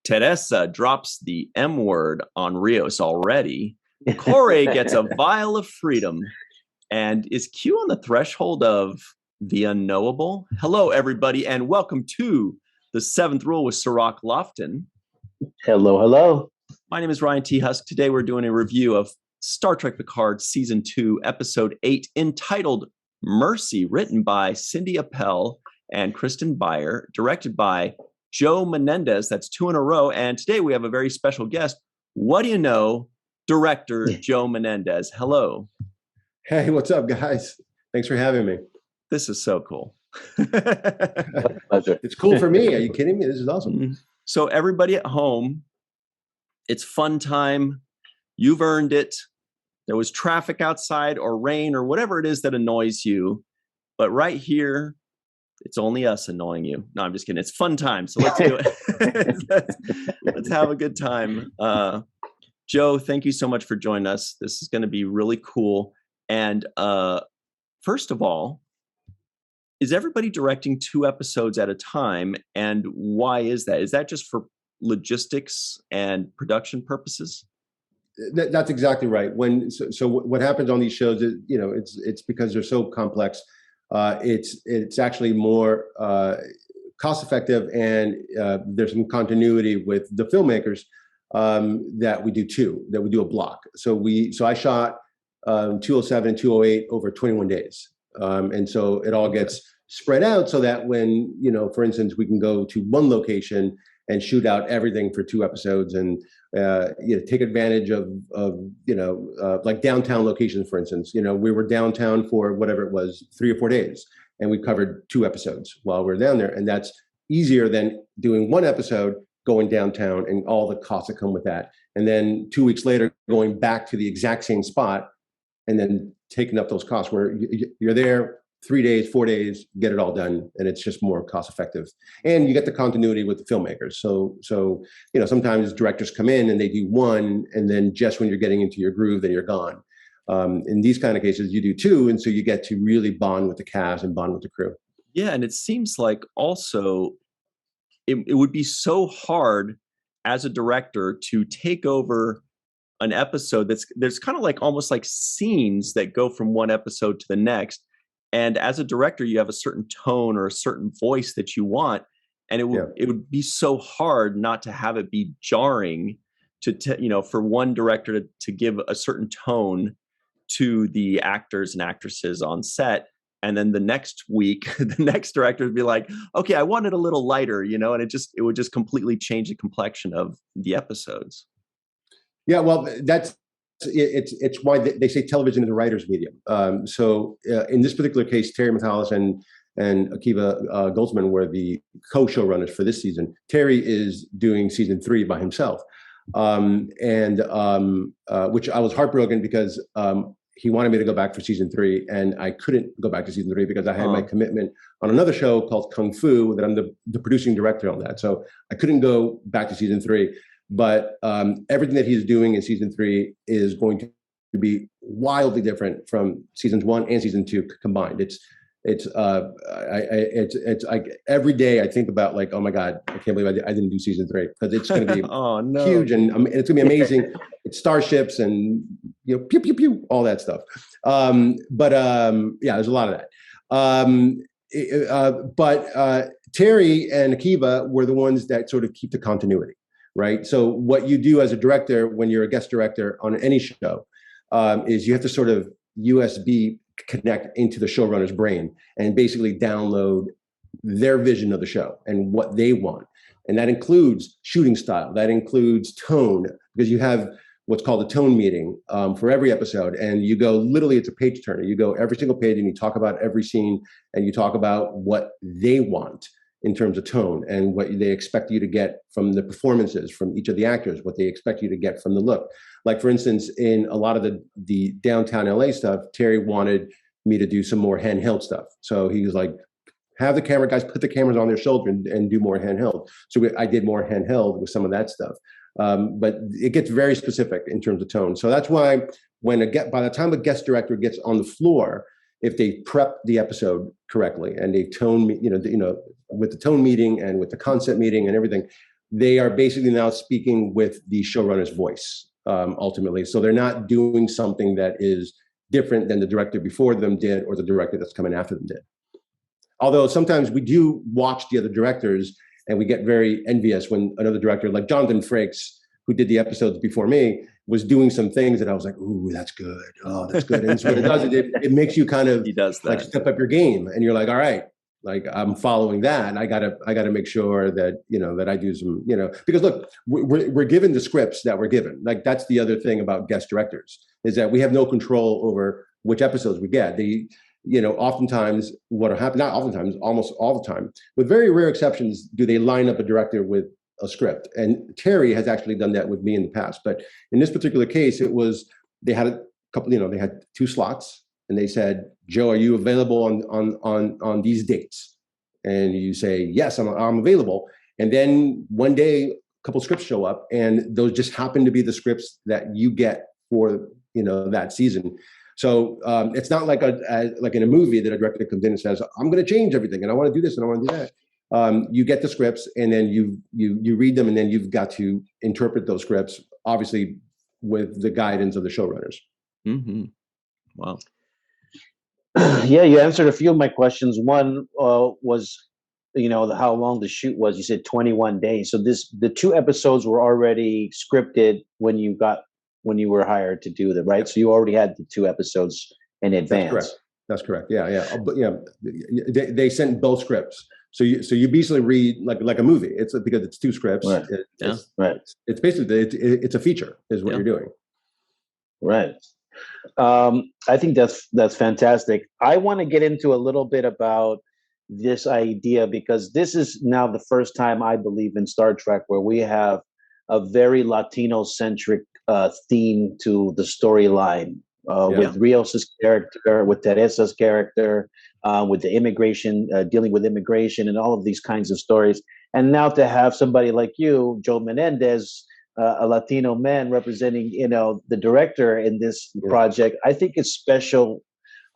Teresa drops the M word on Rios already. Corey gets a vial of freedom. And is Q on the threshold of the unknowable? Hello, everybody, and welcome to the Seventh Rule with Cirroc Lofton. Hello, hello. My name is Ryan T. Husk. Today we're doing a review of Star Trek Picard Season 2, Episode 8, entitled Mercy, written by Cindy Appel and Kristen Beyer, directed by Joe Menendez. That's 2 in a row. And today we have a very special guest. What do you know? Director Joe Menendez. Hello. Hey, what's up, guys? Thanks for having me. This is so cool. It's cool for me. Are you kidding me? This is awesome. So everybody at home, it's fun time. You've earned it. There was traffic outside or rain or whatever it is that annoys you. But right here, it's only us annoying you. No, I'm just kidding. It's fun time. So let's do it. let's have a good time. Joe, thank you so much for joining us. This is going to be really cool. And first of all, is everybody directing 2 episodes at a time? And why is that? Is that just for logistics and production purposes? That's exactly right. So what happens on these shows is, it's because they're so complex. It's actually more cost effective, and there's some continuity with the filmmakers that we do a block. So I shot 207 and 208 over 21 days. And so it all gets spread out so that when, for instance, we can go to one location and shoot out everything for 2 episodes and, take advantage of like downtown locations, for instance. We were downtown for whatever it was, 3 or 4 days, and we covered 2 episodes while we were down there. And that's easier than doing 1 episode, going downtown and all the costs that come with that. And then 2 weeks later, going back to the exact same spot and then taking up those costs where you're there 3 days, 4 days, get it all done. And it's just more cost effective. And you get the continuity with the filmmakers. So sometimes directors come in and they do 1, and then just when you're getting into your groove, then you're gone. In these kind of cases, you do 2. And so you get to really bond with the cast and bond with the crew. Yeah. And it seems like also it would be so hard as a director to take over an episode there's kind of like almost like scenes that go from one episode to the next. And as a director, you have a certain tone or a certain voice that you want. And it would be so hard not to have it be jarring for one director to give a certain tone to the actors and actresses on set. And then the next week, the next director would be like, okay, I want it a little lighter, and it would just completely change the complexion of the episodes. Yeah, well, it's why they say television is a writer's medium. So in this particular case, Terry Matalas and Akiva Goldsman were the co-showrunners for this season. Terry is doing season 3 by himself, which I was heartbroken because he wanted me to go back for season 3, and I couldn't go back to season 3 because I had my commitment on another show called Kung Fu that I'm the producing director on that. So I couldn't go back to season 3. But everything that he's doing in season 3 is going to be wildly different from seasons 1 and season 2 combined. It's like every day I think about like, oh my God, I can't believe I didn't do season 3, because it's going to be huge and it's going to be amazing. It's starships and pew pew pew, all that stuff. There's a lot of that. But Terry and Akiva were the ones that sort of keep the continuity. Right. So what you do as a director when you're a guest director on any show is you have to sort of USB connect into the showrunner's brain and basically download their vision of the show and what they want. And that includes shooting style. That includes tone, because you have what's called a tone meeting for every episode. And you go, literally, it's a page turner. You go every single page and you talk about every scene and you talk about what they want in terms of tone and what they expect you to get from the performances from each of the actors, what they expect you to get from the look. Like, for instance, in a lot of the downtown LA stuff, Terry wanted me to do some more handheld stuff. So he was like, have the camera guys put the cameras on their shoulder and do more handheld. So I did more handheld with some of that stuff. But it gets very specific in terms of tone. So that's why by the time a guest director gets on the floor, if they prep the episode correctly and they tone, with the tone meeting and with the concept meeting and everything, they are basically now speaking with the showrunner's voice, ultimately. So they're not doing something that is different than the director before them did or the director that's coming after them did. Although sometimes we do watch the other directors and we get very envious when another director, like Jonathan Frakes, who did the episodes before me, was doing some things that I was like, ooh, that's good. Oh, that's good. And so what it does is it makes you kind of like step up your game. And you're like, all right, like I'm following that. And I gotta make sure that, that I do some, because look, we're given the scripts that we're given. Like that's the other thing about guest directors, is that we have no control over which episodes we get. Oftentimes what happens, not oftentimes, almost all the time, with very rare exceptions, do they line up a director with a script. And Terry has actually done that with me in the past. But in this particular case, they had a couple, they had 2 slots and they said, Joe, are you available on these dates? And you say, yes, I'm available. And then one day, a couple scripts show up and those just happen to be the scripts that you get for, that season. So it's not like like in a movie that a director comes in and says, I'm going to change everything and I want to do this and I want to do that. You get the scripts and then you read them and then you've got to interpret those scripts, obviously with the guidance of the showrunners. Mm-hmm. Wow. Yeah, you answered a few of my questions. One was, how long the shoot was. You said 21 days. So the 2 episodes were already scripted when you were hired to do them, right? So you already had the 2 episodes in advance. That's correct. Yeah. But yeah, they sent both scripts. So you basically read like a movie. It's because it's 2 scripts. Right. It's basically it's a feature is what you're doing. Right. I think that's fantastic. I want to get into a little bit about this idea because this is now the first time I believe in Star Trek where we have a very Latino-centric theme to the storyline. With Rios's character, with Teresa's character, with the immigration, dealing with immigration and all of these kinds of stories. And now to have somebody like you, Joe Menendez, a Latino man representing, the director in this project, I think it's special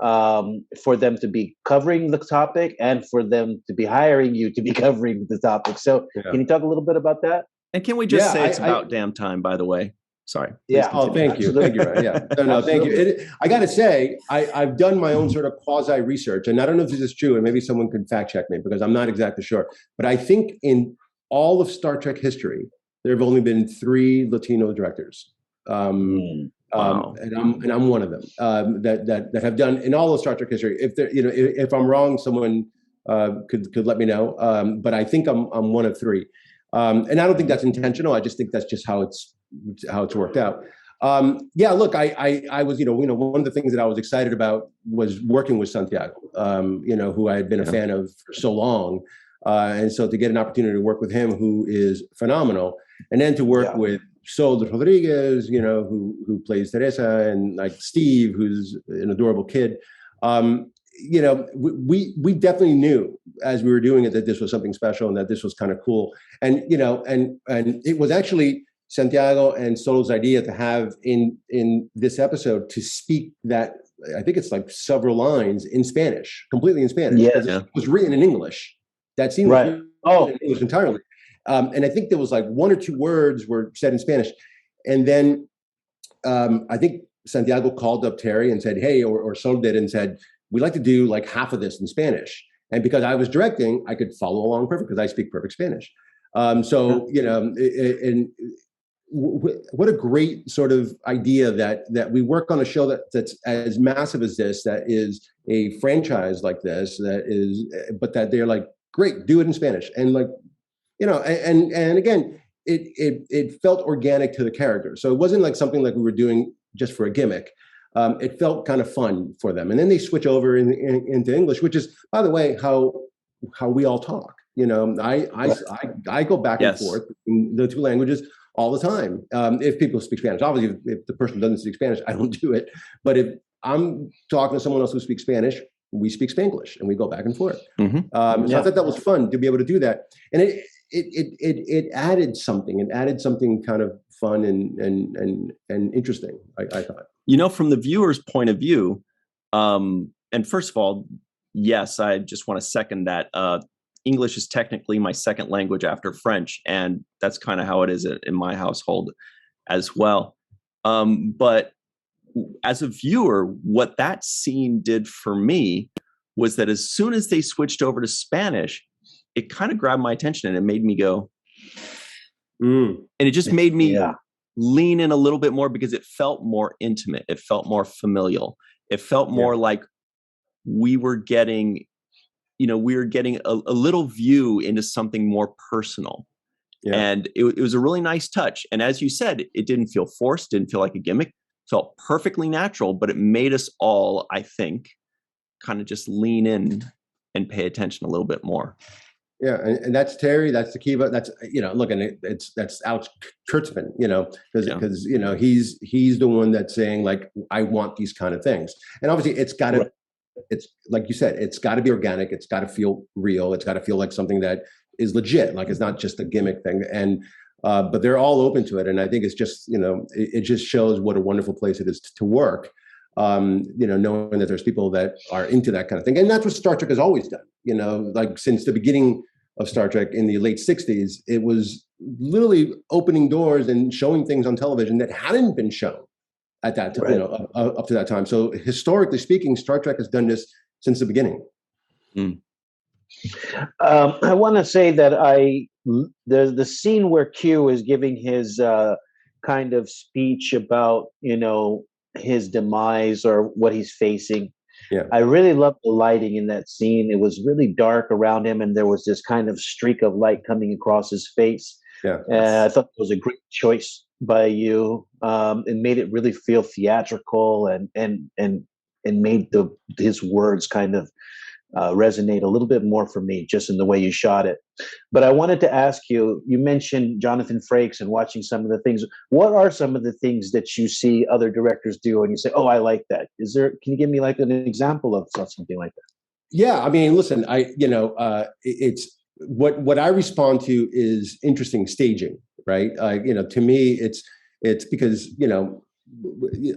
for them to be covering the topic and for them to be hiring you to be covering the topic. So can you talk a little bit about that? And can we just say it's about damn time, by the way? Sorry. Yeah. Oh, thank you. Thank you. Yeah. No, thank you. I got to say, I've done my own sort of quasi research, and I don't know if this is true, and maybe someone can fact check me because I'm not exactly sure. But I think in all of Star Trek history, there have only been 3 Latino directors, wow. and I'm one of them that have done in all of Star Trek history. If I'm wrong, someone could let me know. But I think I'm one of 3, and I don't think that's intentional. I just think that's just how it's worked out. Look, I was, one of the things that I was excited about was working with Santiago, who I had been a fan of for so long. And so to get an opportunity to work with him, who is phenomenal, and then to work with Sol Rodriguez, who plays Teresa, and like Steve, who's an adorable kid. We definitely knew as we were doing it that this was something special and that this was kind of cool. And, and it was actually Santiago and Sol's idea to have in this episode to speak that, I think it's like several lines in Spanish, completely in Spanish. Yes. It was written in English. That scene was written in English entirely. And I think there was like 1 or 2 words were said in Spanish. And then I think Santiago called up Terry and said, hey, or Sol did, and said, we'd like to do like half of this in Spanish. And because I was directing, I could follow along perfect because I speak perfect Spanish. What a great sort of idea that we work on a show that's as massive as this, that is a franchise like this, but that they're like, great, do it in Spanish. And like, and again, it felt organic to the character. So it wasn't like something like we were doing just for a gimmick. It felt kind of fun for them. And then they switch over into English, which is, by the way, how we all talk. I go back and forth in the 2 languages all the time. If people speak Spanish, obviously, if the person doesn't speak Spanish, I don't do it. But if I'm talking to someone else who speaks Spanish, we speak Spanglish and we go back and forth. Mm-hmm. So I thought that was fun to be able to do that. And it added something. It added something kind of fun and interesting, I thought. From the viewer's point of view, and first of all, yes, I just want to second that. English is technically my second language after French, and that's kind of how it is in my household as well. But as a viewer, what that scene did for me was that as soon as they switched over to Spanish, it kind of grabbed my attention and it made me go, and it just made me lean in a little bit more because it felt more intimate. It felt more familial. It felt more like we were getting a little view into something more personal. Yeah. And it was a really nice touch. And as you said, it didn't feel forced, didn't feel like a gimmick, it felt perfectly natural, but it made us all, I think, kind of just lean in and pay attention a little bit more. Yeah, and that's Terry, that's Tekiva, that's, look, and that's Alex Kurtzman, because he's the one that's saying, like, I want these kind of things. And obviously it's got to, it's like you said, it's got to be organic, it's got to feel real, it's got to feel like something that is legit, like it's not just a gimmick thing. And but they're all open to it, and I think it's just it just shows what a wonderful place it is to work. Knowing that there's people that are into that kind of thing, and that's what Star Trek has always done. Like since the beginning of Star Trek in the late '60s, it was literally opening doors and showing things on television that hadn't been shown at that time, up to that time. So historically speaking, Star Trek has done this since the beginning. I want to say that the scene where Q is giving his kind of speech about his demise or what he's facing. Yeah, I really loved the lighting in that scene. It was really dark around him, and there was this kind of streak of light coming across his face. Yeah, I thought it was a great choice by you. It made it really feel theatrical, and made his words kind of resonate a little bit more for me, just in the way you shot it. But I wanted to ask you, you mentioned Jonathan Frakes and watching some of the things. What are some of the things that you see other directors do and you say, oh, I like that? Can you give me like an example of something like that? Yeah, I mean, listen, it's what I respond to is interesting staging, right? To me, it's because,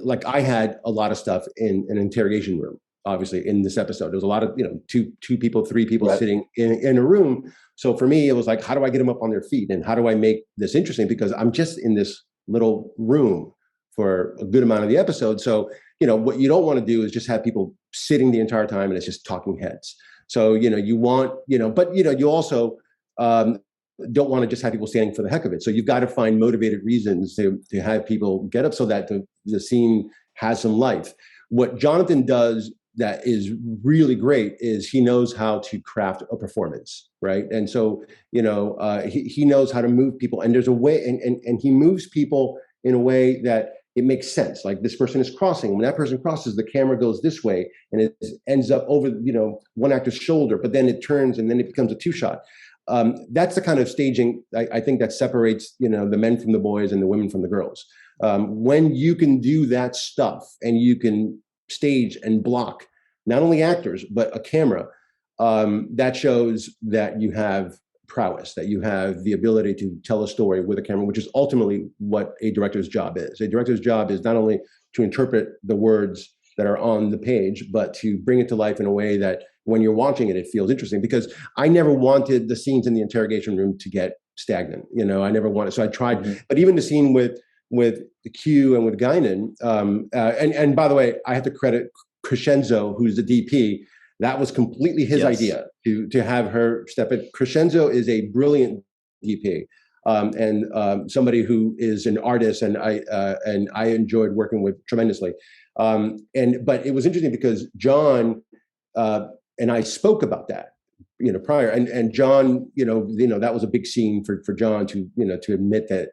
like I had a lot of stuff in an interrogation room. Obviously, in this episode, there was a lot of two people, three people sitting in a room. So for me, it was like, how do I get them up on their feet, and how do I make this interesting? Because I'm just in this little room for a good amount of the episode. So what you don't want to do is just have people sitting the entire time and it's just talking heads. So you want but you also don't want to just have people standing for the heck of it. So you've got to find motivated reasons to have people get up so that the scene has some life. What Jonathan does that is really great is he knows how to craft a performance, right? And so, he knows how to move people, and there's a way, and he moves people in a way that it makes sense. Like this person is crossing. When that person crosses, the camera goes this way, and it ends up over, one actor's shoulder, but then it turns, and then it becomes a two-shot. That's the kind of staging I think that separates, the men from the boys and the women from the girls. When you can do that stuff and you can stage and block not only actors but a camera, that shows that you have prowess, that you have the ability to tell a story with a camera, which is ultimately what a director's job is. A director's job is not only to interpret the words that are on the page, but to bring it to life in a way that when you're watching it, it feels interesting. Because I never wanted the scenes in the interrogation room to get stagnant. I never wanted, so I tried, but even the scene with the Q and with Guinan, and by the way, I have to credit Crescenzo, who's the DP. That was completely his idea to have her step in. Crescenzo is a brilliant DP, and somebody who is an artist, and I enjoyed working with tremendously. But it was interesting because John and I spoke about that, prior, and John, that was a big scene for John to admit that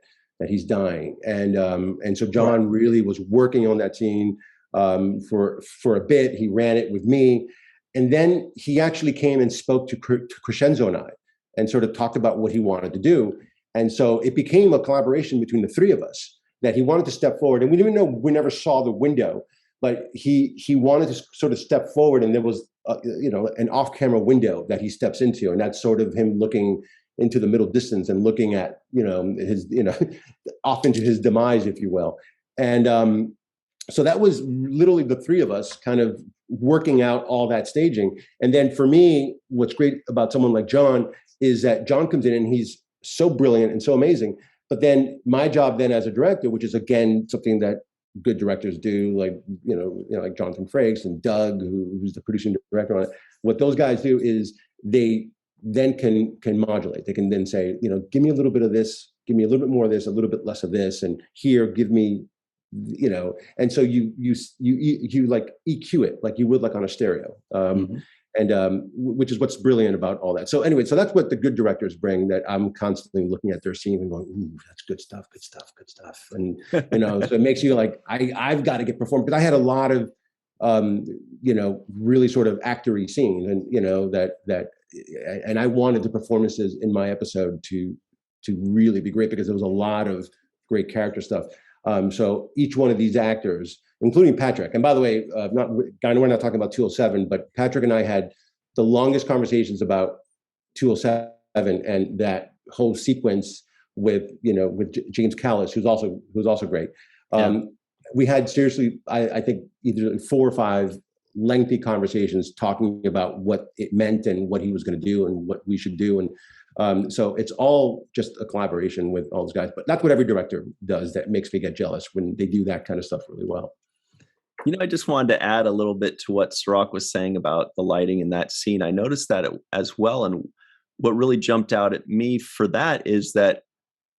he's dying, and so John really was working on that scene for a bit. He ran it with me, and then he actually came and spoke to Crescenzo and I, and sort of talked about what he wanted to do, and so it became a collaboration between the three of us that he wanted to step forward, and we never saw the window, but he wanted to sort of step forward, and there was an off-camera window that he steps into, and that's sort of him looking into the middle distance and looking at his off into his demise, if you will. And so that was literally the three of us kind of working out all that staging. And then for me, what's great about someone like John is that John comes in and he's so brilliant and so amazing. But then my job then as a director, which is again something that good directors do, like like Jonathan Frakes and Doug, who's the producing director on it. What those guys do is they then can modulate. They can then say, give me a little bit of this, give me a little bit more of this, a little bit less of this, and here, give me, and so you like EQ it like you would like on a stereo. And which is what's brilliant about all that. So anyway, so that's what the good directors bring, that I'm constantly looking at their scenes and going, ooh, that's good stuff. And, so it makes you like, I've got to get performed. Because I had a lot of, really sort of actory scenes and, and I wanted the performances in my episode to really be great because there was a lot of great character stuff. So each one of these actors, including Patrick. And by the way, I know we're not talking about 207, but Patrick and I had the longest conversations about 207 and that whole sequence with James Callis, who's also great. We had seriously, I think either 4 or 5 lengthy conversations talking about what it meant and what he was going to do and what we should do. And so it's all just a collaboration with all those guys. But that's what every director does. That makes me get jealous when they do that kind of stuff really well. I just wanted to add a little bit to what Cirroc was saying about the lighting in that scene. I noticed that as well. And what really jumped out at me for that is that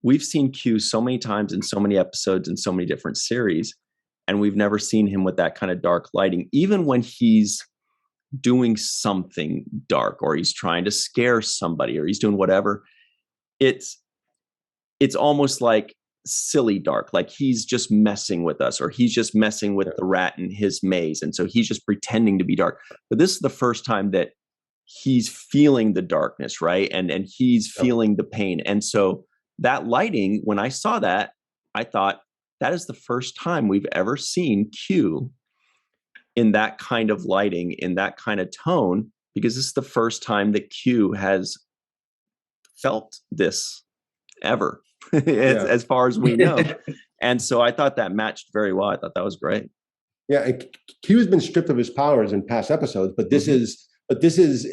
we've seen Q so many times in so many episodes in so many different series, and we've never seen him with that kind of dark lighting. Even when he's doing something dark or he's trying to scare somebody or he's doing whatever, it's almost like silly dark, like he's just messing with us or he's just messing with the rat in his maze, and so he's just pretending to be dark. But this is the first time that he's feeling the darkness, right? And he's feeling the pain. And so that lighting, when I saw that, I thought that is the first time we've ever seen Q in that kind of lighting, in that kind of tone, because this is the first time that Q has felt this ever. as far as we know. And so I thought that matched very well. I thought that was great. Yeah, Q has been stripped of his powers in past episodes, but this is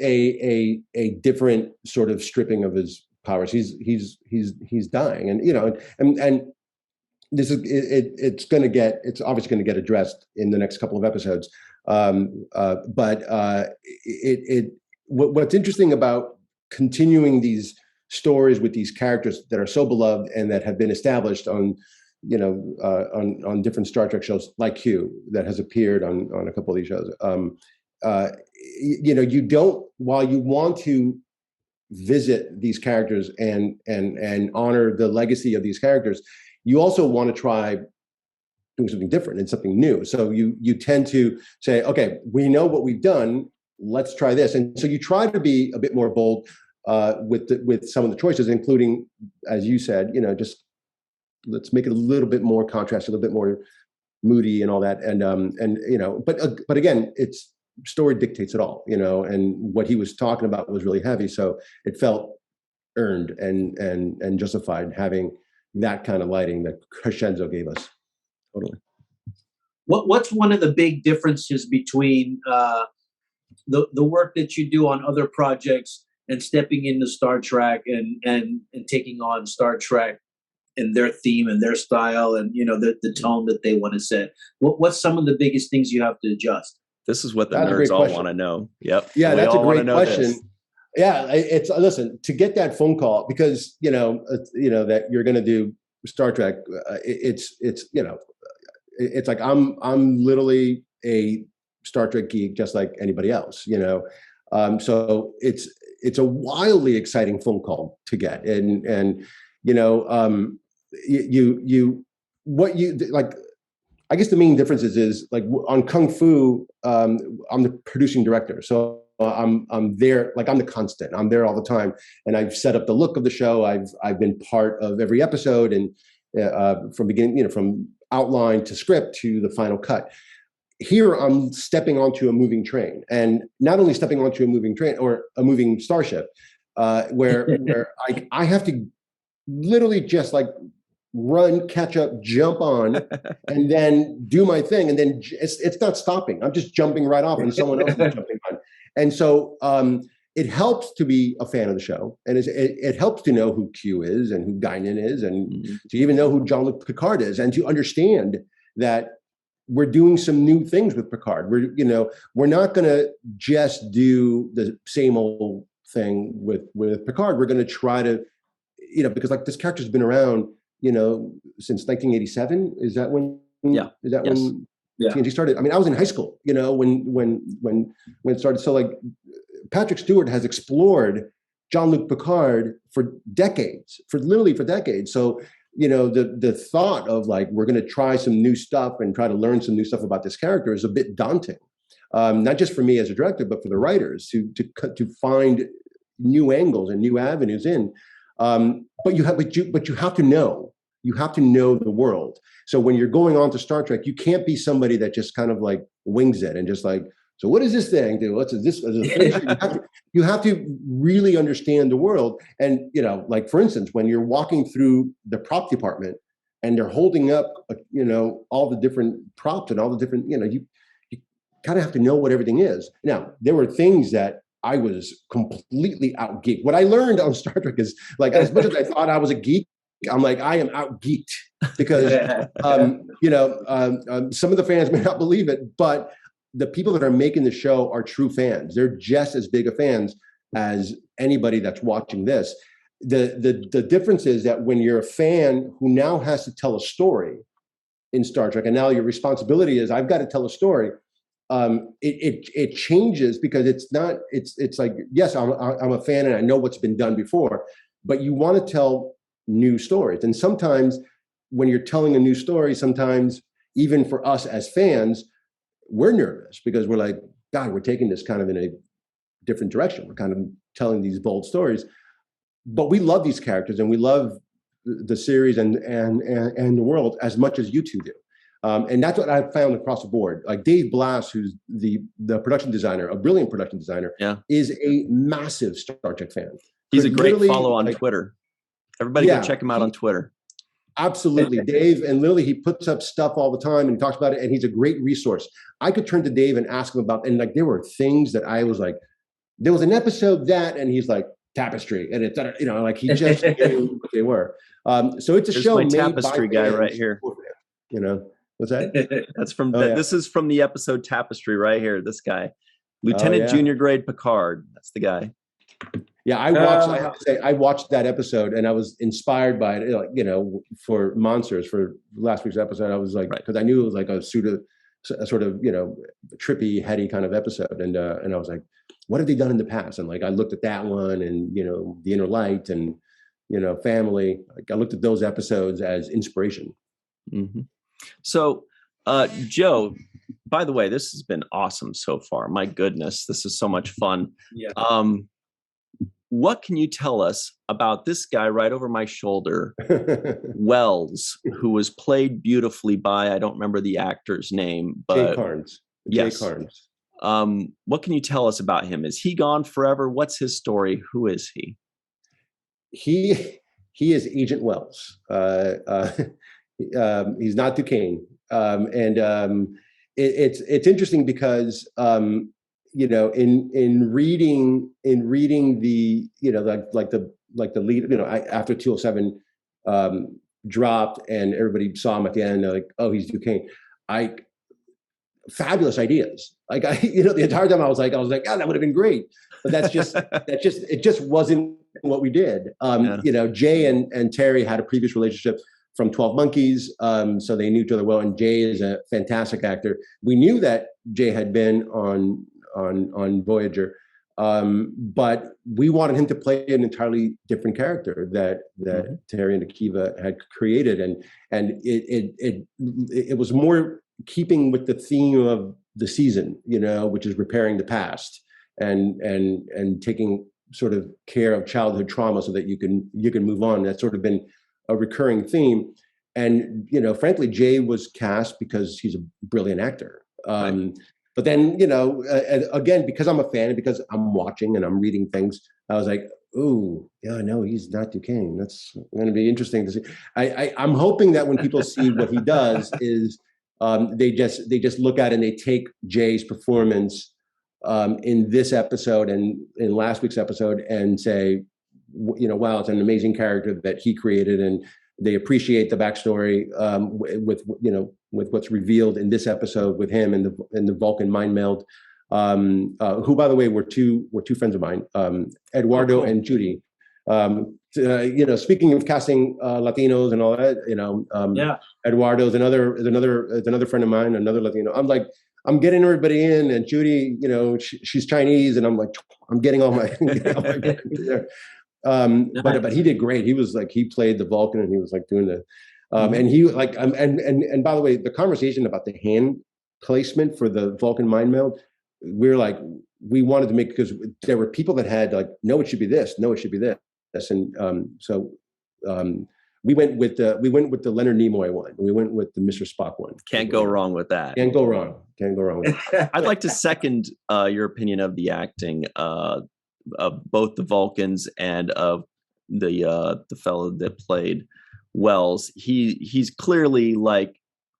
a different sort of stripping of his powers. He's dying, and this is it's obviously going to get addressed in the next couple of episodes. But what's interesting about continuing these stories with these characters that are so beloved and that have been established on different Star Trek shows like Q that has appeared on a couple of these shows. You don't, while you want to visit these characters and honor the legacy of these characters, you also want to try doing something different and something new. So you tend to say, okay, we know what we've done, let's try this. And so you try to be a bit more bold with some of the choices, including, as you said, just let's make it a little bit more contrast, a little bit more moody and all that. But again, it's story dictates it all, and what he was talking about was really heavy. So it felt earned and justified having that kind of lighting that Crescenzo gave us. Totally. What's one of the big differences between the work that you do on other projects and stepping into Star Trek and taking on Star Trek and their theme and their style and the tone that they want to set? What's some of the biggest things you have to adjust? This is what the nerds all want to know. Yep. Yeah, that's a great question. Yeah, it's listen, to get that phone call because that you're going to do Star Trek. It's like I'm literally a Star Trek geek just like anybody else. So it's a wildly exciting phone call to get, and what you like. I guess the main difference is like on Kung Fu, I'm the producing director, so I'm there, like I'm the constant. I'm there all the time, and I've set up the look of the show. I've been part of every episode, and from beginning, from outline to script to the final cut. Here, I'm stepping onto a moving train, and not only stepping onto a moving train or a moving starship, where I have to literally just like run, catch up, jump on, and then do my thing. And then it's not stopping. I'm just jumping right off and someone else is jumping on. And so it helps to be a fan of the show. And it helps to know who Q is and who Guinan is, and to even know who Jean-Luc Picard is, and to understand that we're doing some new things with Picard. We're not going to just do the same old thing with Picard. We're going to try to, because like this character's been around, since 1987. Is that when? Yeah. Is that yes. when TNG started? I mean, I was in high school, when it started. So like Patrick Stewart has explored Jean-Luc Picard for decades. So the thought of like, we're going to try some new stuff and try to learn some new stuff about this character is a bit daunting. Not just for me as a director, but for the writers to find new angles and new avenues in. But you have to know the world. So when you're going on to Star Trek, you can't be somebody that just kind of like wings it and just like, so what does this thing do? What's this? You have to really understand the world. And, like for instance, when you're walking through the prop department and they're holding up, all the different props and all the different, you kind of have to know what everything is. Now, there were things that I was completely out geeked. What I learned on Star Trek is like, as much as I thought I was a geek, I'm like, I am out geeked because, some of the fans may not believe it, but the people that are making the show are true fans. They're just as big of fans as anybody that's watching this. The difference is that when you're a fan who now has to tell a story in Star Trek, and now your responsibility is, I've got to tell a story. It changes because it's like, yes, I'm a fan and I know what's been done before, but you want to tell new stories. And sometimes when you're telling a new story, sometimes even for us as fans, we're nervous because we're like, God, we're taking this kind of in a different direction. We're kind of telling these bold stories, but we love these characters and we love the series and the world as much as you two do. And that's what I've found across the board. Like Dave Blass, who's the production designer, a brilliant production designer, is a massive Star Trek fan. He's a great follow on Twitter. Everybody go check him out on Twitter. Absolutely. Dave, and literally he puts up stuff all the time and talks about it, and he's a great resource. I could turn to Dave and ask him about, and like there were things that I was like, there was an episode that, and he's like, Tapestry, and it's, like he just knew what they were. So it's a show my made Tapestry by guy fans, right here. What's that? That's from this is from the episode Tapestry right here. This guy, Lieutenant Junior Grade Picard. That's the guy. Yeah, I have to say, I watched that episode and I was inspired by it. For Monsters, for last week's episode, I was like, because I knew it was like a sort of trippy, heady kind of episode, and I was like, what have they done in the past? And like I looked at that one, and The Inner Light, and Family. Like I looked at those episodes as inspiration. Mm-hmm. So, Joe, by the way, this has been awesome so far. My goodness, this is so much fun. Yeah. What can you tell us about this guy right over my shoulder, Wells, who was played beautifully by, I don't remember the actor's name, but Jay Carnes. Yes. Jay Carnes. What can you tell us about him? Is he gone forever? What's his story? Who is he? He is Agent Wells. He's not Duquesne, and it's interesting because in reading the like the lead, after 207 dropped and everybody saw him at the end, they're like, oh, he's Duquesne. Fabulous ideas. Like the entire time I was like, oh, that would have been great, but it just wasn't what we did. Jay and Terry had a previous relationship from 12 Monkeys, so they knew each other well, and Jay is a fantastic actor. We knew that Jay had been on Voyager, but we wanted him to play an entirely different character that Terry and Akiva had created, and it was more keeping with the theme of the season, which is repairing the past and taking sort of care of childhood trauma so that you can move on. That's sort of been a recurring theme. And, frankly, Jay was cast because he's a brilliant actor. Right. But then, again, because I'm a fan and because I'm watching and I'm reading things, I was like, ooh, yeah, no, he's not Duquesne. That's going to be interesting to see. I'm hoping that when people see what he does is they just look at it and they take Jay's performance in this episode and in last week's episode and say, wow, it's an amazing character that he created, and they appreciate the backstory with what's revealed in this episode with him and the Vulcan mind meld. Who, by the way, were two friends of mine, Eduardo and Judy. Speaking of casting Latinos and all that, Eduardo's another friend of mine, another Latino. I'm getting everybody in, and Judy, she's Chinese, and I'm like, I'm getting all my there. But he did great. He was he played the Vulcan, and he was doing the, and he and by the way, the conversation about the hand placement for the Vulcan mind meld, we wanted to make, because there were people that had no, it should be this, no, it should be this, and we went with the Leonard Nimoy one. We went with the Mr. Spock one. Can't go wrong with that. Can't go wrong with that. I'd like to second your opinion of the acting of both the Vulcans and of the fellow that played Wells. He's clearly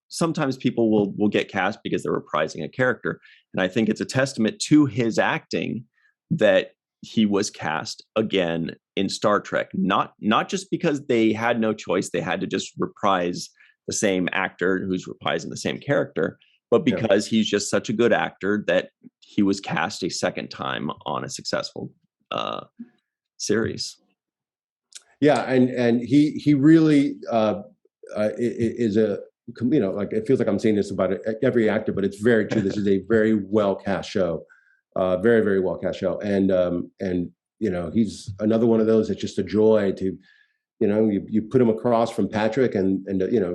sometimes people will get cast because they're reprising a character. And I think it's a testament to his acting that he was cast again in Star Trek, not just because they had no choice, they had to just reprise the same actor who's reprising the same character, but because he's just such a good actor that he was cast a second time on a successful series. Yeah, and he really is a, it feels like I'm saying this about every actor, but it's very true. This is a very well cast show, very, very well cast show, and he's another one of those that's just a joy to, you put him across from Patrick, and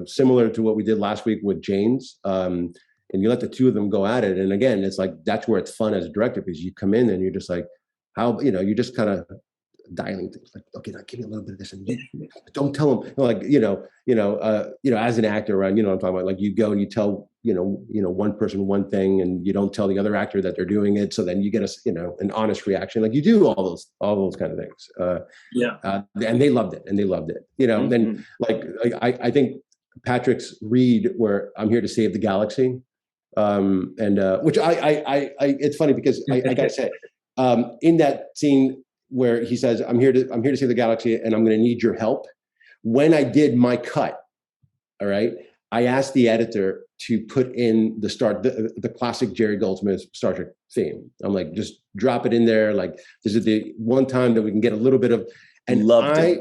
similar to what we did last week with James, and you let the two of them go at it. And again, it's that's where it's fun as a director, because you come in and you're just how you're just kind of dialing things okay, now give me a little bit of this, and don't tell them as an actor, right? I'm talking about, you go and you tell one person one thing, and you don't tell the other actor that they're doing it, so then you get an honest reaction. You do all those kind of things. And they loved it, Then I think Patrick's read, where I'm here to save the galaxy, and which I it's funny because I gotta say, in that scene where he says, I'm here to save the galaxy, and I'm going to need your help. When I did my cut, all right, I asked the editor to put in the classic Jerry Goldsmith Star Trek theme. I'm like, just drop it in there. This is the one time that we can get a little bit of, and loved it.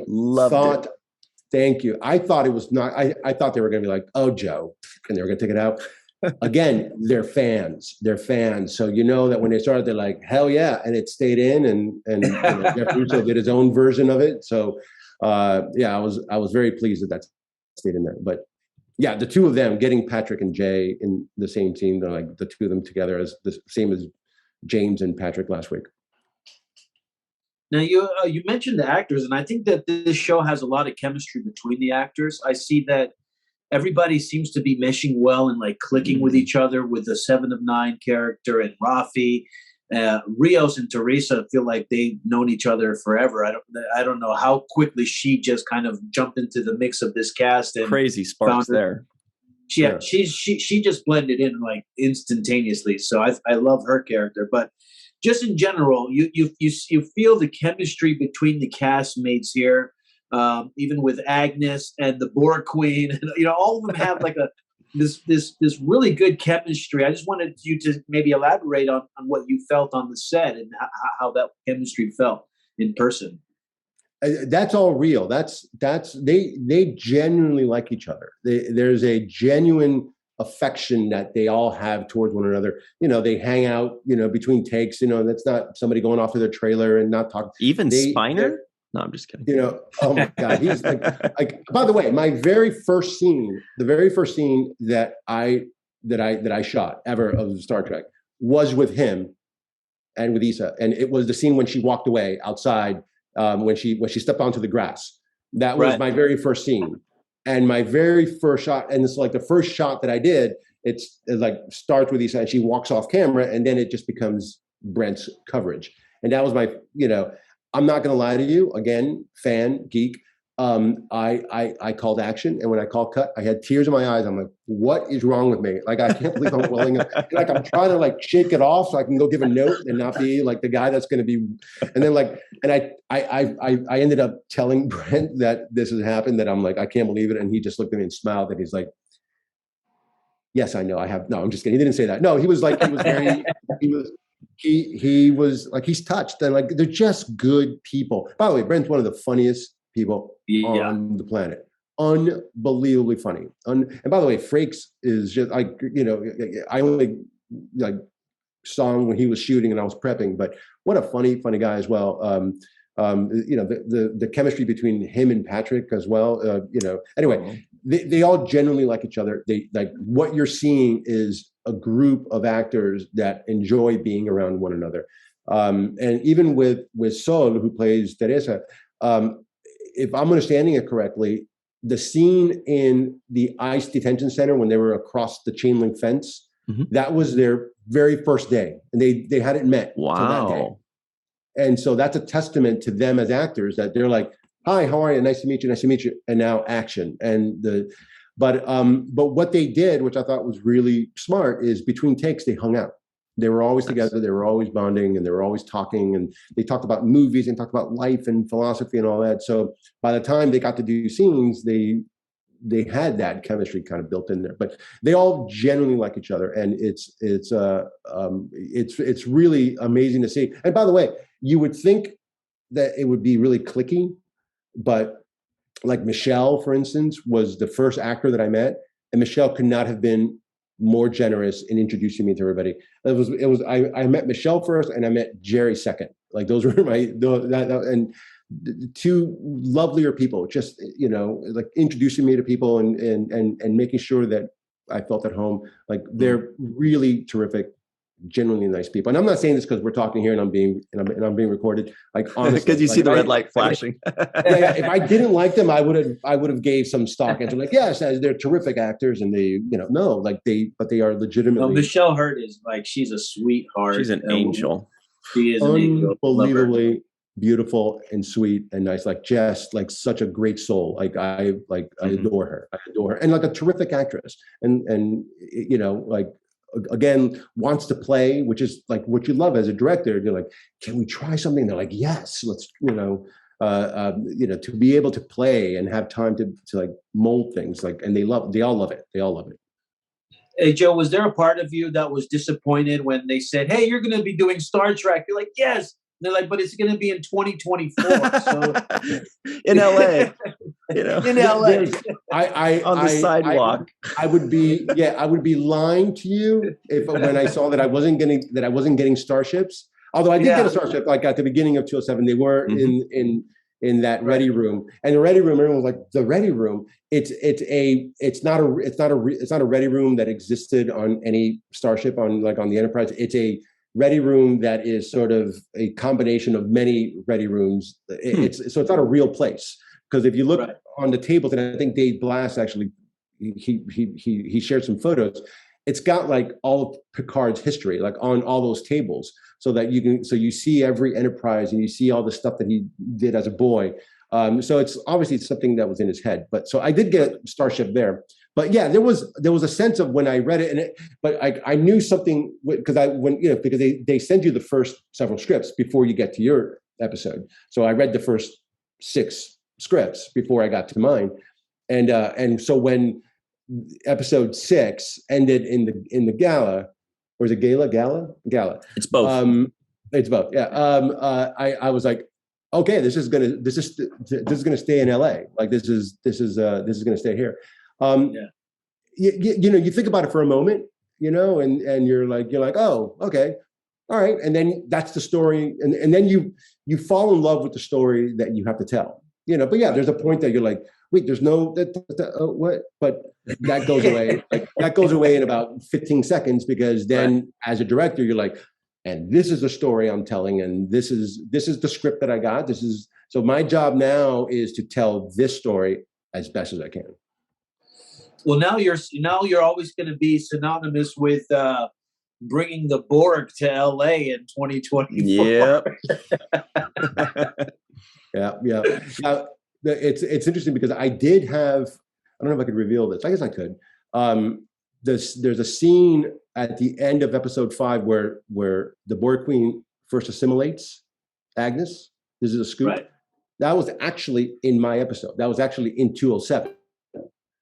Thank you. I thought it was not, I thought they were going to be oh, Joe, and they were going to take it out. Again, they're fans. So that when they started, they're like, hell yeah, and it stayed in, and Jeff Russo did his own version of it. So I was very pleased that stayed in there. But yeah, the two of them, getting Patrick and Jay in the same scene, they're the two of them together, as the same as James and Patrick last week. Now you mentioned the actors, and I think that this show has a lot of chemistry between the actors. I see that everybody seems to be meshing well and clicking with each other, with the 7 of 9 character and Rafi. Rios and Teresa feel like they've known each other forever. I don't know how quickly she just kind of jumped into the mix of this cast. And crazy sparks there. Yeah, she just blended in instantaneously. So I love her character. But just in general, you feel the chemistry between the castmates here. Even with Agnes and the Borg Queen, all of them have this really good chemistry. I just wanted you to maybe elaborate on what you felt on the set and how that chemistry felt in person. That's all real. That's they genuinely like each other. There's a genuine affection that they all have towards one another. They hang out, between takes. That's not somebody going off to their trailer and not talking. Even Spiner. No, I'm just kidding. Oh my God, he's by the way, the very first scene that I shot ever of Star Trek was with him and with Issa, and it was the scene when she walked away outside, when she stepped onto the grass. That was my very first scene, and my very first shot, and it's the first shot that I did. It starts with Issa, and she walks off camera, and then it just becomes Brent's coverage, and that was my I'm not going to lie to you. Again, fan, geek. I called action, and when I called cut, I had tears in my eyes. I'm like, what is wrong with me? Like, I can't believe I'm welling up. Like, I'm trying to like shake it off so I can go give a note and not be like the guy that's going to be. And then like, and I ended up telling Brent that this has happened. That I'm like, I can't believe it. And he just looked at me and smiled. And he's like, yes, I know. I have. No, I'm just kidding. He didn't say that. No, he was like, he was very. He was like, he's touched, and like, they're just good people. By the way, Brent's one of the funniest people on the planet. Unbelievably funny. And by the way, Frakes is just like, I only like saw him when he was shooting and I was prepping, but what a funny guy as well. The chemistry between him and Patrick as well. Anyway, they all genuinely like each other. They like, what you're seeing is a group of actors that enjoy being around one another. And even with Sol, who plays Teresa, if I'm understanding it correctly, the scene in the ICE detention center when they were across the chain link fence, that was their very first day, and they hadn't met till that day. And so that's a testament to them as actors, that they're like, "Hi, how are you? Nice to meet you," and now action. But what they did, which I thought was really smart, is between takes they hung out. They were always together. They were always bonding, and they were always talking. And they talked about movies and talked about life and philosophy and all that. So by the time they got to do scenes, they had that chemistry kind of built in there. But they all genuinely like each other, and it's really amazing to see. And by the way, you would think that it would be really cliquey, but like Michelle, for instance, was the first actor that I met, and Michelle could not have been more generous in introducing me to everybody. I met Michelle first, and I met Jerry second. Like, those were and two lovelier people, just, like introducing me to people and making sure that I felt at home. Like, they're really terrific, genuinely nice people. And I'm not saying this because we're talking here and I'm being recorded. Like, honestly, because you see the red light flashing. Yeah. If I didn't like them, I would have gave some stock into, like, yes, they're terrific actors, and they, but they are legitimately. No, Michelle Hurt is like, she's a sweetheart. She's an angel. She is an angel. Unbelievably beautiful and sweet and nice. Like, just like such a great soul. Like, I adore her. I adore her, and like a terrific actress. And like, again, wants to play, which is like what you love as a director. You're like, can we try something? They're like, yes, let's, to be able to play and have time to like mold things, like, and they all love it. They all love it. Hey, Joe, was there a part of you that was disappointed when they said, "Hey, you're going to be doing Star Trek"? You're like, yes. And they're like, but it's going to be in 2024. So in LA, in LA, on the sidewalk. I would be lying to you when I saw that I wasn't getting starships. Although I did get a starship, like at the beginning of 207, they were in that ready room, and the ready room, everyone was like, the ready room. It's not a ready room that existed on any starship on the Enterprise. It's a ready room that is sort of a combination of many ready rooms. So it's not a real place, because if you look on the tables, and I think Dave Blass actually he shared some photos. It's got like all of Picard's history, like on all those tables, so that you see every Enterprise and you see all the stuff that he did as a boy. So it's obviously something that was in his head. But so I did get Starship there. But yeah, there was a sense of when I read it, but I knew something, because because they send you the first several scripts before you get to your episode. So I read the first 6 scripts before I got to mine, and so when episode 6 ended in the gala, or is it gala? It's both. It's both. Yeah. I was like, okay, this is gonna stay in LA. Like, this is gonna stay here. You think about it for a moment, and you're like, oh, okay, all right, and then that's the story, and then you fall in love with the story that you have to tell, But yeah, there's a point that you're like, wait, there's no what, but that goes away. Like, that goes away in about 15 seconds, because then as a director, you're like, and this is the story I'm telling, and this is the script that I got. So my job now is to tell this story as best as I can. Well, now you're always going to be synonymous with bringing the Borg to LA in 2024. Yep. Yeah. Now, it's interesting because I did have, I don't know if I could reveal this. I guess I could. There's a scene at the end of episode 5 where the Borg Queen first assimilates Agnes. This is a scoop. Right. That was actually in my episode. That was actually in 207.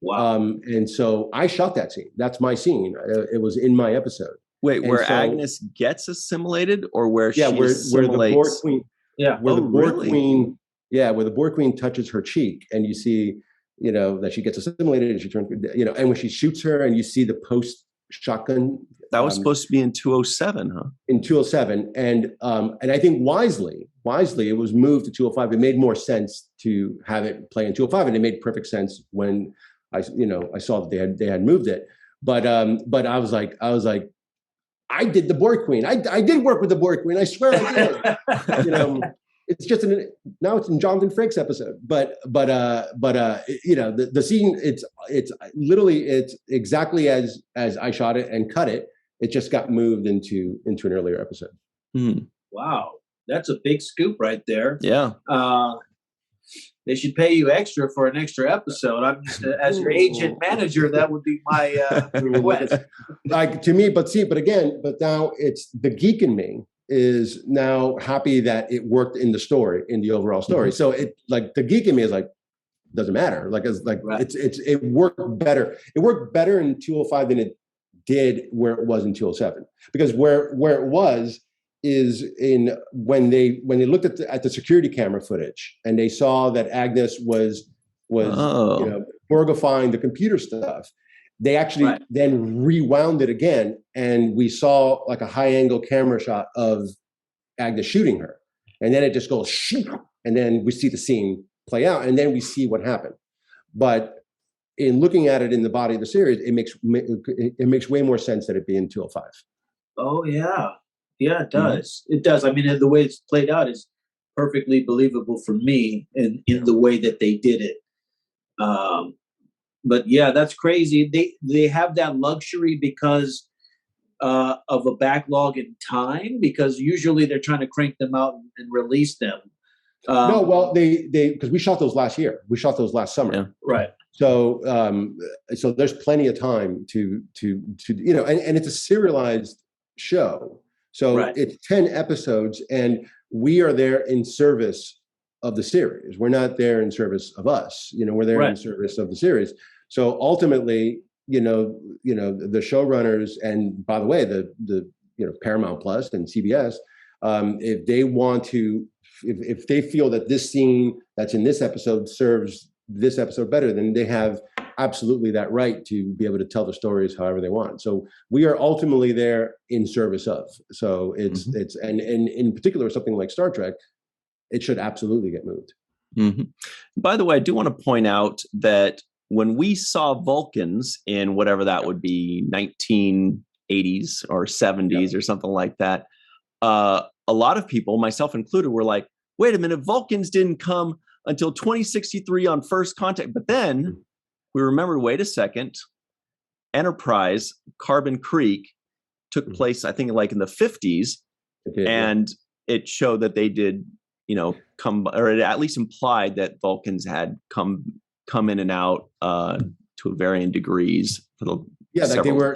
Wow. And so I shot that scene. That's my scene. It was in my episode. Wait, And where so- Agnes gets assimilated, or where Yeah, she where assimilates? the Borg Queen, Yeah. where the Oh, Borg really? Queen, where the Borg Queen touches her cheek, and you see, that she gets assimilated, and she turns, and when she shoots her, and you see the post shotgun. That was supposed to be in 207, huh? In 207, and I think wisely, it was moved to 205. It made more sense to have it play in 205, and it made perfect sense when I saw that they had moved it. But I was like, I did the Borg Queen. I did work with the Borg Queen. I swear I did. It's just now it's in Jonathan Frakes episode. But the scene, it's literally it's exactly as I shot it and cut it. It just got moved into an earlier episode. Wow. That's a big scoop right there. Yeah. They should pay you extra for an extra episode. I'm just, as your agent manager, that would be my request. Like to me, but now it's the geek in me is now happy that it worked in the story, in the overall story. Mm-hmm. So it like the geek in me is like, doesn't matter. Like it's like Right. it worked better. It worked better in 205 than it did where it was in 207. Because where it was is in when they looked at the security camera footage and they saw that Agnes was Borgifying the computer stuff. They actually then rewound it again, and we saw like a high angle camera shot of Agnes shooting her, and then it just goes shoot, and then we see the scene play out, and then we see what happened. But in looking at it in the body of the series, it makes way more sense that it be in 205. Oh yeah. Yeah, it does. It does. I mean, the way it's played out is perfectly believable for me in the way that they did it. But yeah, that's crazy. They have that luxury because of a backlog in time, because usually they're trying to crank them out and release them. No, well, they because we shot those last year. We shot those last summer. Yeah. Right. So there's plenty of time to and it's a serialized show. So it's 10 episodes, and we are there in service of the series. We're not there in service of us. We're there in service of the series. So ultimately, the showrunners, and by the way, the Paramount Plus and CBS, if they want to, if they feel that this scene that's in this episode serves this episode better, then they have absolutely that right to be able to tell the stories however they want. So we are ultimately there in service of. So it's and in particular something like Star Trek, it should absolutely get moved. Mm-hmm. By the way, I do want to point out that when we saw Vulcans in whatever that would be, 1980s or 70s or something like that, a lot of people, myself included, were like, wait a minute, Vulcans didn't come until 2063 on First Contact. But then we remembered, wait a second, Enterprise, Carbon Creek took place, I think, like in the 50s. And it showed that they did, come, or it at least implied that Vulcans had come in and out to varying degrees for the like they were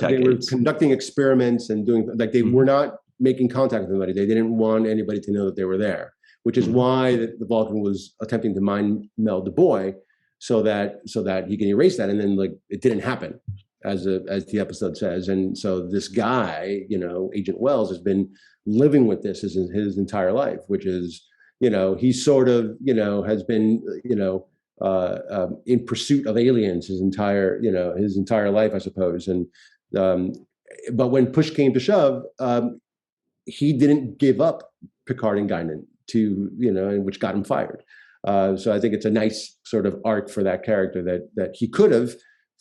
conducting experiments and doing, like they were not making contact with anybody. They didn't want anybody to know that they were there, which is why the Vulcan was attempting to mind meld the boy so that he can erase that. And then like it didn't happen, as the episode says. And so this guy, Agent Wells, has been living with this his entire life, which is, he sort of, has been, in pursuit of aliens his entire life, I suppose. And but when push came to shove, he didn't give up Picard and Guinan which got him fired. So I think it's a nice sort of arc for that character that he could have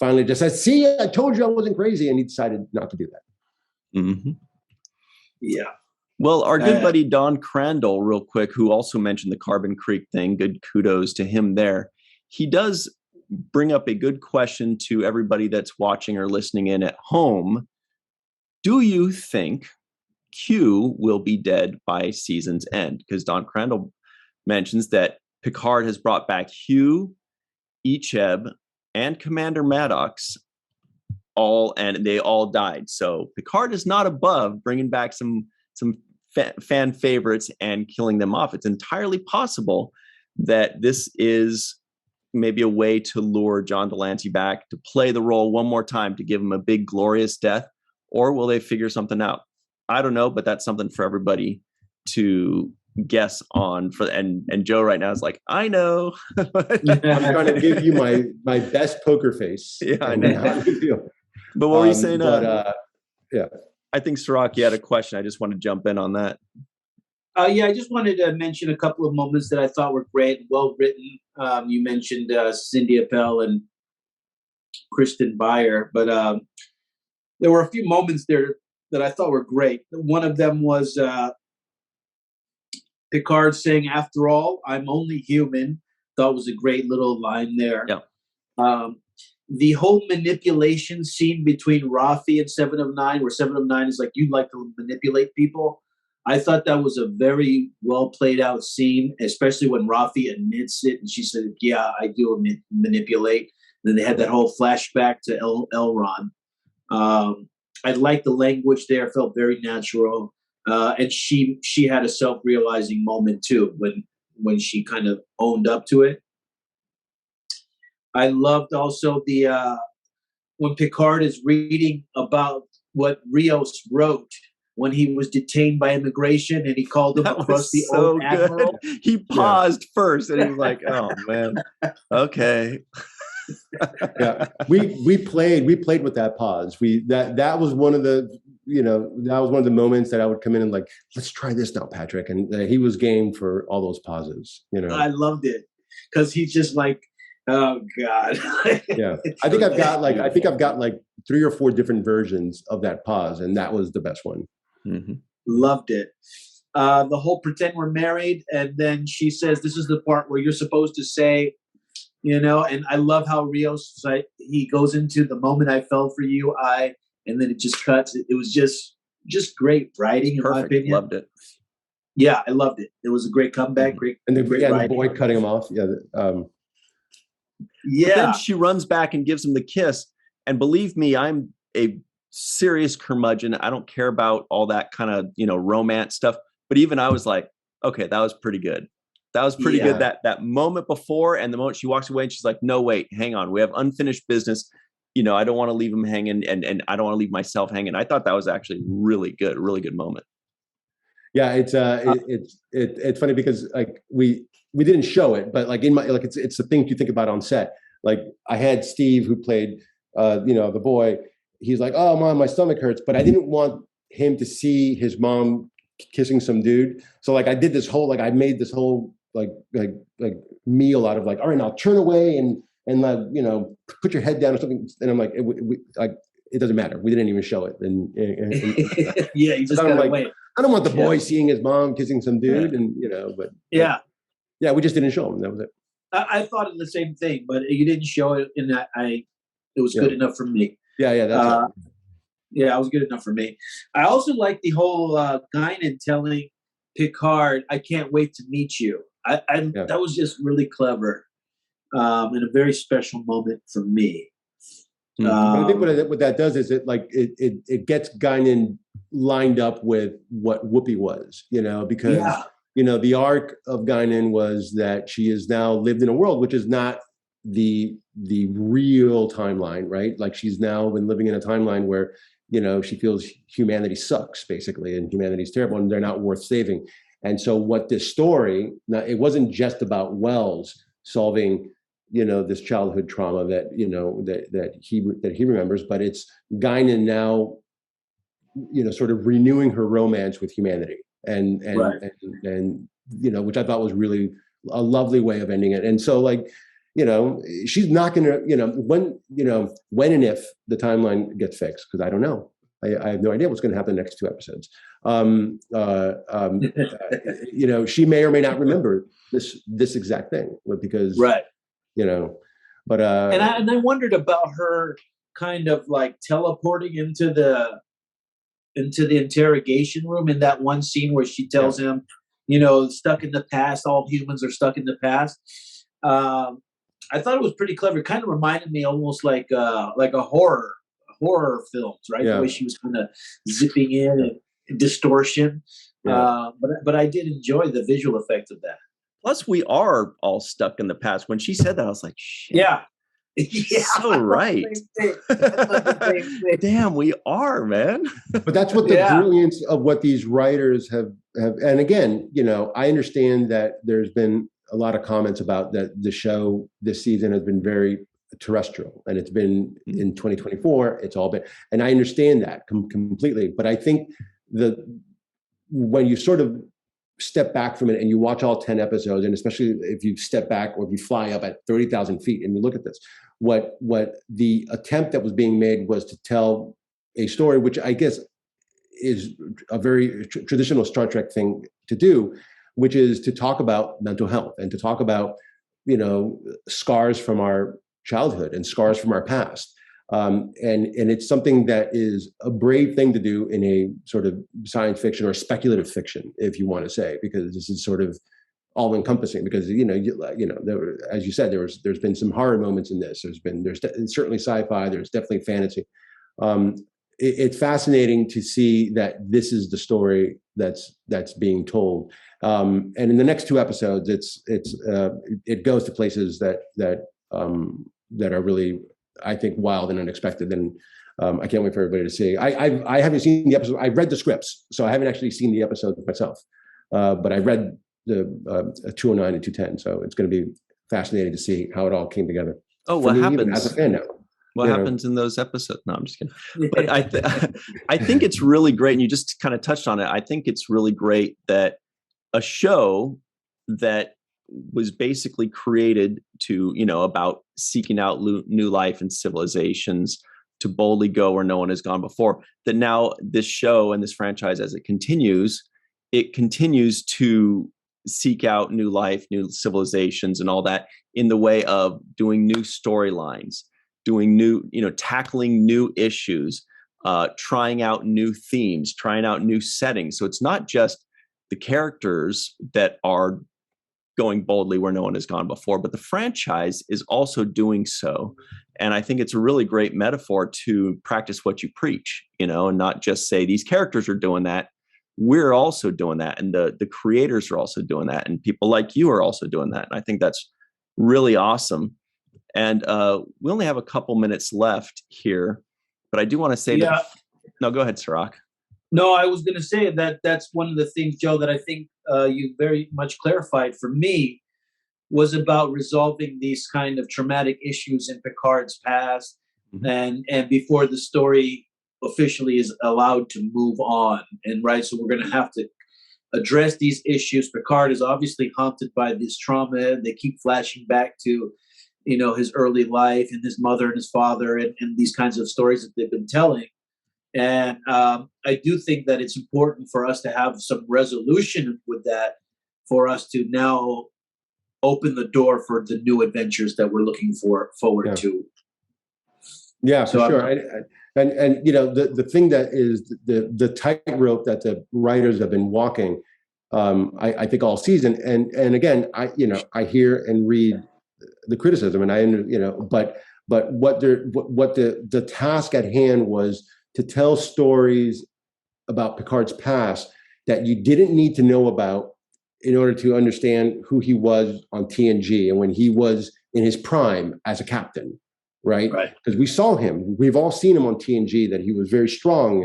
finally just said, "See, I told you I wasn't crazy," and he decided not to do that. Mm-hmm. Yeah. Well, our good buddy Don Crandall, real quick, who also mentioned the Carbon Creek thing, good kudos to him there. He does bring up a good question to everybody that's watching or listening in at home. do you think Q will be dead by season's end? Because Don Crandall mentions that Picard has brought back Hugh, Icheb, and Commander Maddox, and they all died. So Picard is not above bringing back some fan favorites and killing them off. It's entirely possible that this is maybe a way to lure John Delancey back to play the role one more time, to give him a big glorious death, or will they figure something out? I don't know, but that's something for everybody to guess on. And Joe right now is like, I know. I'm trying to give you my best poker face. Yeah, I know. But what were you saying? Yeah, I think Cirroc, you had a question. I just want to jump in on that. Yeah, I just wanted to mention a couple of moments that I thought were great, well written. You mentioned Cindy Appel and Kristen Beyer, but there were a few moments there that I thought were great. One of them was Picard saying, "After all, I'm only human." Thought was a great little line there. Yeah. The whole manipulation scene between Rafi and Seven of Nine, where Seven of Nine is like, "You like to manipulate people." I thought that was a very well played out scene, especially when Rafi admits it and she said, "Yeah, I do manipulate." And then they had that whole flashback to Elron. I liked the language there; felt very natural, and she had a self-realizing moment too when she kind of owned up to it. I loved also the when Picard is reading about what Rios wrote when he was detained by immigration, and he called him a crusty old admiral. He paused first, and he was like, "Oh man, okay." Yeah, we played with that pause. That was one of the moments that I would come in and like, let's try this now, Patrick, and he was game for all those pauses. I loved it because he's just like, oh God. Yeah, I think I've got like 3 or 4 different versions of that pause, and that was the best one. Mm-hmm. Loved it. The whole pretend we're married, and then she says, "This is the part where you're supposed to say," and I love how Rios, he goes into the moment I fell for you, and then it just cuts. It was just great writing, Perfect. In my opinion. Loved it. Yeah, I loved it. It was a great comeback. Mm-hmm. Great, and the writing. boy cutting him off. Yeah. Yeah. But then she runs back and gives him the kiss. And believe me, I'm a serious curmudgeon. I don't care about all that kind of, romance stuff. But even I was like, okay, that was pretty good. That was pretty good. That moment before, and the moment she walks away and she's like, no, wait, hang on. We have unfinished business. I don't want to leave him hanging, and I don't want to leave myself hanging. I thought that was actually really good, a really good moment. Yeah, it's funny because like we didn't show it, but like it's the thing you think about on set. Like I had Steve, who played the boy. He's like, "Oh, Mom, my stomach hurts," but I didn't want him to see his mom kissing some dude. So like I did this whole I made this whole like meal out of like, all right, now turn away and put your head down or something. And I'm like, it doesn't matter. We didn't even show it. And yeah, you just gotta wait. I don't want the boy seeing his mom kissing some dude, but yeah, we just didn't show him. That was it. I thought of the same thing, but you didn't show it, and it was good enough for me. Yeah, that's yeah, it was good enough for me. I also like the whole Guinan telling Picard, "I can't wait to meet you." That was just really clever, and a very special moment for me. But I think what that does is it gets Guinan lined up with what Whoopi was, because the arc of Guinan was that she has now lived in a world which is not the real timeline, right? Like she's now been living in a timeline where she feels humanity sucks basically, and humanity's terrible, and they're not worth saving. And so what this story, now it wasn't just about Wells solving this childhood trauma that that he remembers, but it's Guinan now sort of renewing her romance with humanity, and which I thought was really a lovely way of ending it. And so she's not gonna when and if the timeline gets fixed, because I don't know. I have no idea what's going to happen in the next 2 episodes. She may or may not remember this exact thing, because but and I wondered about her kind of like teleporting into the into the interrogation room in that one scene where she tells him, stuck in the past, all humans are stuck in the past. I thought it was pretty clever. It kind of reminded me almost like a horror films, right? Yeah. The way she was kind of zipping in and distortion. Yeah. But I did enjoy the visual effect of that. Plus, we are all stuck in the past. When she said that, I was like, shit. Yeah. So right. Damn, we are, man. But that's what the brilliance of what these writers have. And again, I understand that there's been a lot of comments about that the show this season has been very terrestrial, and it's been in 2024. It's all been, and I understand that completely. But I think when you sort of step back from it and you watch all 10 episodes, and especially if you step back or if you fly up at 30,000 feet and you look at this, what the attempt that was being made was to tell a story, which I guess is a very traditional Star Trek thing to do, which is to talk about mental health and to talk about, scars from our childhood and scars from our past. And it's something that is a brave thing to do in a sort of science fiction or speculative fiction, if you want to say, because this is sort of all encompassing. Because as you said, there's been some horror moments in this. There's certainly sci-fi. There's definitely fantasy. It's fascinating to see that this is the story that's being told. And in the next 2 episodes, it goes to places that are really, I think, wild and unexpected, and I can't wait for everybody to see. I haven't seen the episode. I've read the scripts, so I haven't actually seen the episode myself. But I read the 209 and 210, so it's going to be fascinating to see how it all came together. Oh, what happens as a fan now? What happens in those episodes? No, I'm just kidding. But I think it's really great, and you just kind of touched on it. I think it's really great that a show that was basically created to, about seeking out new life and civilizations, to boldly go where no one has gone before, that now this show and this franchise, as it continues to seek out new life, new civilizations, and all that in the way of doing new storylines, doing new, tackling new issues, trying out new themes, trying out new settings. So it's not just the characters that are going boldly where no one has gone before, but the franchise is also doing so. And I think it's a really great metaphor to practice what you preach, and not just say these characters are doing that. We're also doing that. And the creators are also doing that. And people like you are also doing that. And I think that's really awesome. And we only have a couple minutes left here, but I do want to say that. No, go ahead, Cirroc. No, I was going to say that that's one of the things, Joe, that I think you very much clarified for me, was about resolving these kind of traumatic issues in Picard's past, and before the story officially is allowed to move on. And so we're going to have to address these issues. Picard is obviously haunted by this trauma. They keep flashing back to, his early life and his mother and his father and these kinds of stories that they've been telling. And I do think that it's important for us to have some resolution with that, for us to now open the door for the new adventures that we're looking forward to. Yeah, for sure. And the thing that is the tightrope that the writers have been walking, I think all season. And again, I hear and read the criticism, and but what the task at hand was to tell stories about Picard's past that you didn't need to know about in order to understand who he was on TNG and when he was in his prime as a captain, right? Because we saw him. We've all seen him on TNG, that he was very strong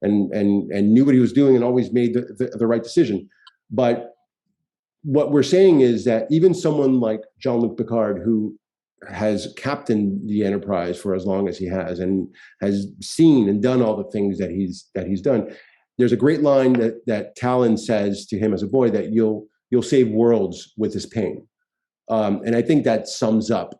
and knew what he was doing and always made the right decision. But what we're saying is that even someone like Jean-Luc Picard, who has captained the Enterprise for as long as he has and has seen and done all the things that he's done, there's a great line that Talon says to him as a boy, that you'll save worlds with his pain. And I think that sums up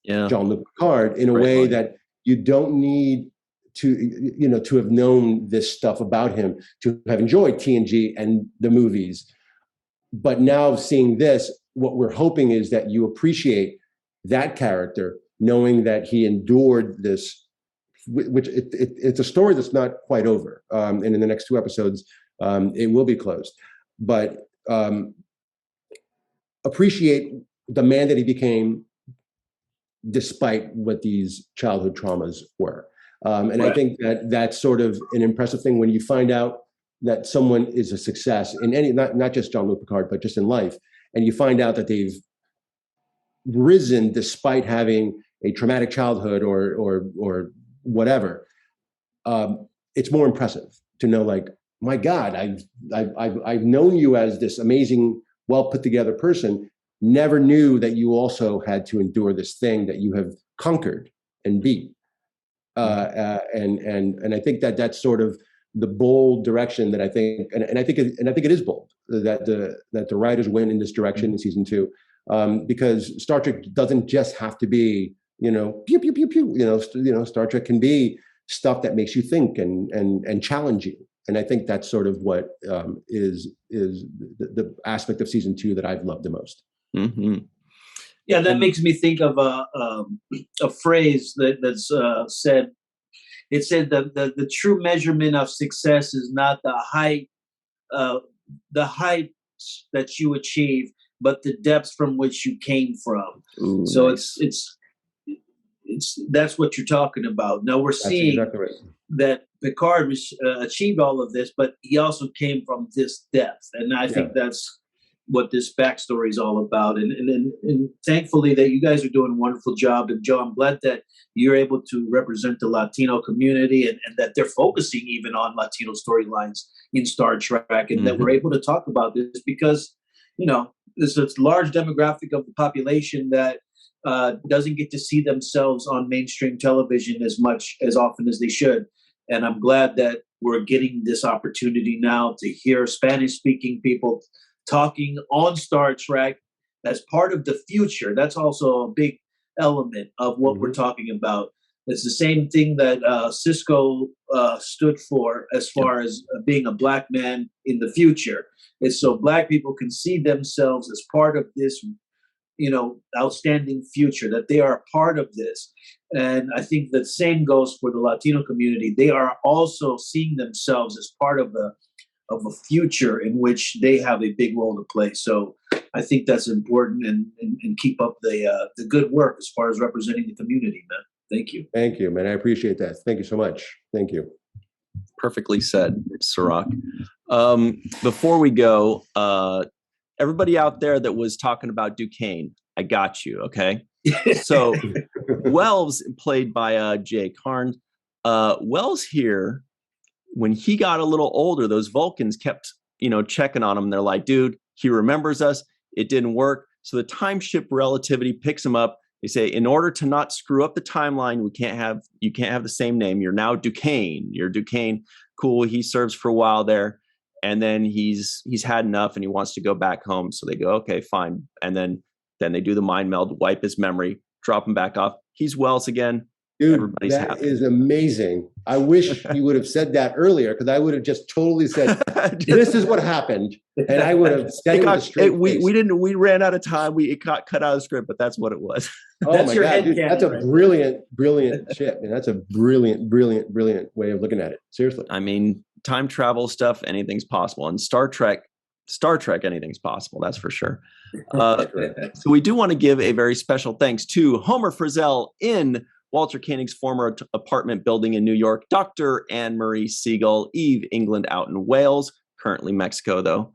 Jean-Luc Picard in a way that you don't need to have known this stuff about him to have enjoyed TNG and the movies. But now seeing this, what we're hoping is that you appreciate that character, knowing that he endured this which it's a story that's not quite over. And in the next 2 episodes, it will be closed. But appreciate the man that he became despite what these childhood traumas were. And I think that that's sort of an impressive thing when you find out that someone is a success in any, not just Jean-Luc Picard, but just in life. And you find out that they've risen despite having a traumatic childhood or whatever. It's more impressive to know, like, my God, I've known you as this amazing, well put together person. Never knew that you also had to endure this thing that you have conquered and beat. And I think that that's sort of the bold direction that I think, and I think it is bold that the writers went in this direction in season 2, because Star Trek doesn't just have to be, pew pew pew pew. Star Trek can be stuff that makes you think and challenge you. And I think that's sort of what is the aspect of season 2 that I've loved the most. Mm-hmm. Yeah, that makes me think of a phrase that's said. It said that the true measurement of success is not the height that you achieve, but the depths from which you came from. Ooh, so nice. it's that's what you're talking about. Now we're seeing exactly right. that Picard achieved all of this, but he also came from this depth, and I think that's what this backstory is all about. And thankfully that you guys are doing a wonderful job. And Joe, I'm glad that you're able to represent the Latino community and that they're focusing even on Latino storylines in Star Trek, and that we're able to talk about this because, there's a large demographic of the population that doesn't get to see themselves on mainstream television as often as they should. And I'm glad that we're getting this opportunity now to hear Spanish-speaking people talking on Star Trek as part of the future. That's also a big element of what we're talking about. It's the same thing that Sisko stood for as far as being a Black man in the future. It's so Black people can see themselves as part of this, outstanding future, that they are a part of this. And I think the same goes for the Latino community. They are also seeing themselves as part of a future in which they have a big role to play. So I think that's important, and keep up the good work as far as representing the community, man. Thank you. Thank you, man. I appreciate that. Thank you so much. Thank you. Perfectly said, Cirroc. Before we go, everybody out there that was talking about Duquesne, I got you, okay? So Wells, played by Jay Carn, Wells here, when he got a little older, those Vulcans kept, checking on him. They're like, dude, he remembers us. It didn't work. So the time ship relativity picks him up. They say, in order to not screw up the timeline, you can't have the same name. You're now Duquesne. You're Duquesne. Cool. He serves for a while there. And then he's had enough and he wants to go back home. So they go, okay, fine. And then they do the mind meld, wipe his memory, drop him back off. He's Wells again. Dude, everybody's that happy. Is amazing. I wish you would have said that earlier, because I would have just totally said, this is what happened. And I would have said it with a straight face. We ran out of time. It got cut out of the script, but that's what it was. Oh That's my your God, head dude, canon that's a right brilliant shit. And that's a brilliant way of looking at it. Seriously. I mean, time travel stuff, anything's possible. And Star Trek, anything's possible. That's for sure. So we do want to give a very special thanks to Homer Frizzell in Walter Koenig's former apartment building in New York, Dr. Anne-Marie Segal, Eve England out in Wales, currently Mexico though,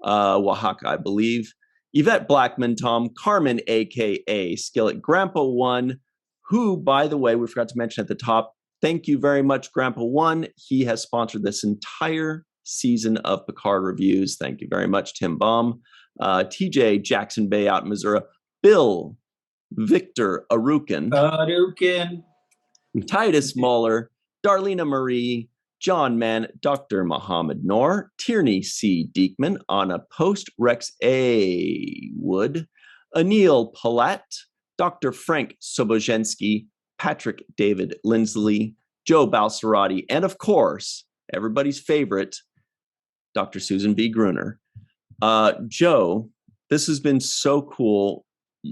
Oaxaca, I believe, Yvette Blackmon-Tom, Carmen, a.k.a. Skillet, Grandpa One, who, by the way, we forgot to mention at the top, thank you very much, Grandpa One. He has sponsored this entire season of Picard reviews. Thank you very much, Tim Baum, TJ, Jackson-Bey out in Missouri, Bill, Victor, Arucan, Titus Mohler, Darlena Marie, John Mann, Dr. Mohamed Noor, Tierney C. Diekman, Anna Post, Rex A. Wood, Anil Palat, Dr. Frank Sobozhensky, Patrick David Lindsley, Joe Balsarati, and of course, everybody's favorite, Dr. Susan V. Gruner. Joe, this has been so cool.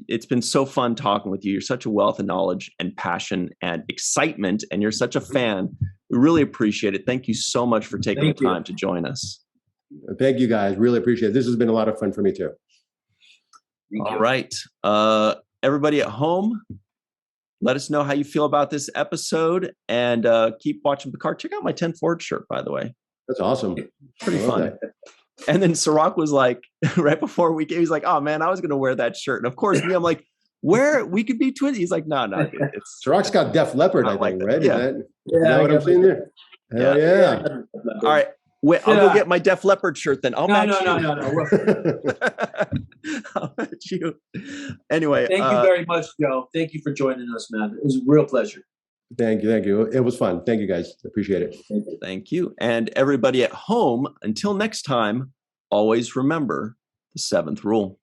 it's been so fun talking with you. You're such a wealth of knowledge and passion and excitement, and you're such a fan. We really appreciate it. Thank you so much for taking the time to join us. Thank you, guys. Really appreciate it. This has been a lot of fun for me too. All right. Everybody at home, let us know how you feel about this episode, and keep watching Picard. Check out my 10 Forward shirt, by the way. That's awesome. Pretty fun. And then Cirroc was like, right before we came, he's like, oh man, I was going to wear that shirt. And of course, me, I'm like, where we could be twins. He's like, no, dude, it's Cirroc's got Def Leppard, I think, right? Yeah. Is that what I'm seeing there? Hell yeah. All right. Wait, I'll go get my Def Leppard shirt then. I'll match you. No. I'll match you. Anyway. Thank you very much, Joe. Thank you for joining us, man. It was a real pleasure. Thank you. It was fun. Thank you, guys. Appreciate it. Thank you. And everybody at home, until next time, always remember the 7th rule.